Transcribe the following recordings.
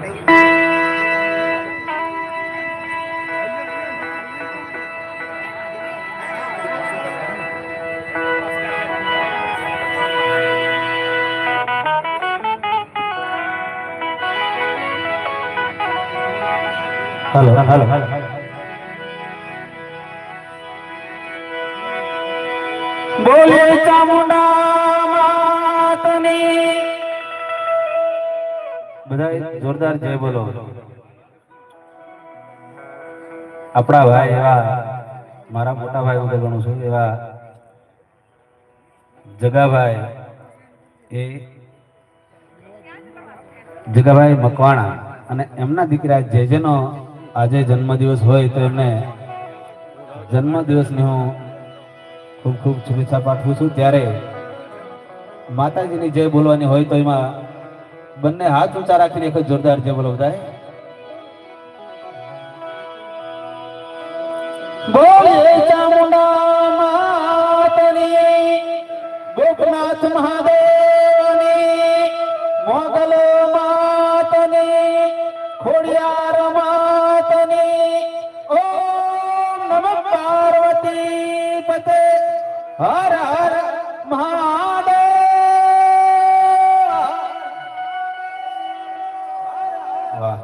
હાલો હાલો બોલે ચામુંડા માતની બધા જોરદાર જય બોલો. આપણા ભાઈ એવા મારા મોટા ભાઈ હું ગણું છું એવા જગાભાઈ એ જગાભાઈ મકવાણા અને એમના દીકરા જેનો આજે જન્મદિવસ હોય તો એમને જન્મદિવસની હું ખૂબ ખૂબ શુભેચ્છા પાઠવું છું. ત્યારે માતાજીની જય બોલવાની હોય તો એમાં બંને હાથ ઊંચા રાખીને એક જોરદાર જય બોલો બધા. બોલે ચામુંડા માતની, ગોપનાથ મહાદેવની, મોગલ માતની, ખોડિયાર માતની, ઓમ નમઃ પાર્વતી પતે, હર હર મહાદેવ. વાહ.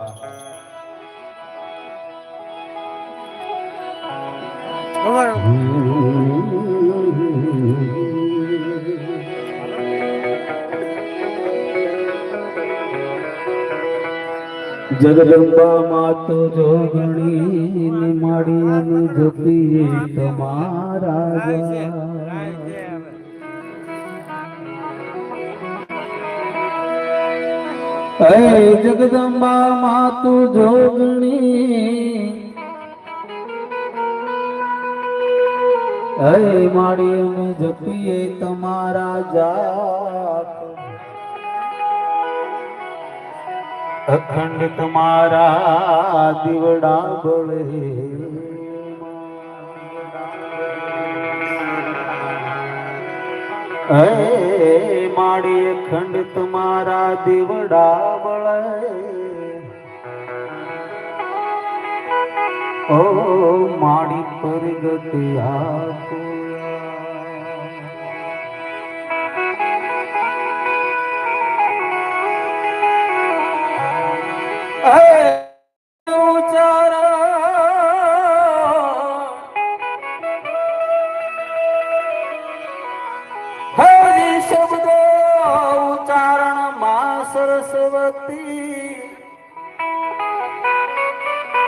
જગદંબા માત જોગણી માડી અને જપીએ તમારા જગદંબા માત જોગણી માડી અમે જપીએ તમારા જાપ, અખંડ તમારા દીવડા બળે, માડી અખંડ તમારા દીવડા બળે. ઓ માડી પરગતિ આપો, શબ્દો ઉચ્ચારણ માં સરસ્વતી,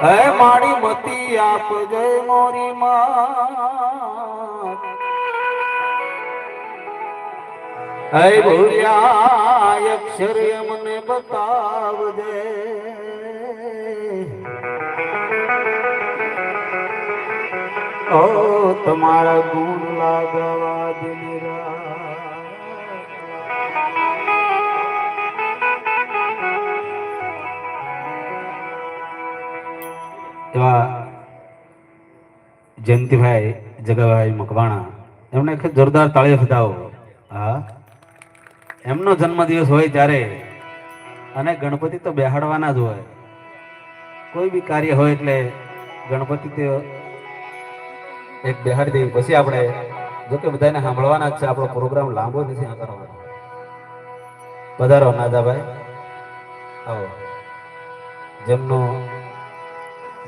હે માડી મતી આપ જય મોરી માં, હે ભૂલ્યા અક્ષર મને બતાવજે, ઓ તમારા ગુણ લાગવા દિનરા. એવા જયંતિભાઈ જગાભાઈ મકવાણા એમને એક જોરદાર તાળીઓ બતાવો. હા, એમનો જન્મદિવસ હોય ત્યારે અને ગણપતિ તો બેહાડવાના જ હોય, કોઈ બી કાર્ય હોય એટલે ગણપતિ તો એક બેહાડી દેવી. પછી આપણે જોકે બધાને સાંભળવાના જ છે, આપણો પ્રોગ્રામ લાંબો નથી કરવાનો. પધારો નાદાભાઈ, આવો. જેમનું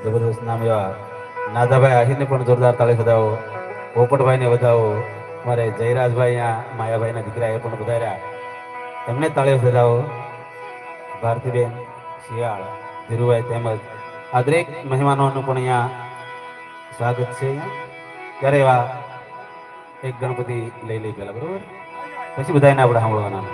જબરદસ્ત નામ એવા નાદાભાઈ આહીરને પણ જોરદાર તાળી વધાવો, પોપટભાઈને વધાવો, મારે જયરાજભાઈ અહીંયા માયાભાઈના દીકરા એ પણ વધાર્યા, એમને તાળી વધાવો. ભારતીબેન શિયાળ, ધીરુભાઈ તેમજ આ દરેક મહેમાનોનું પણ અહીંયા સ્વાગત છે. ત્યારે એવા એક ગણપતિ લઈ પેલા, બરોબર, પછી બધાને આપણે સાંભળવાના.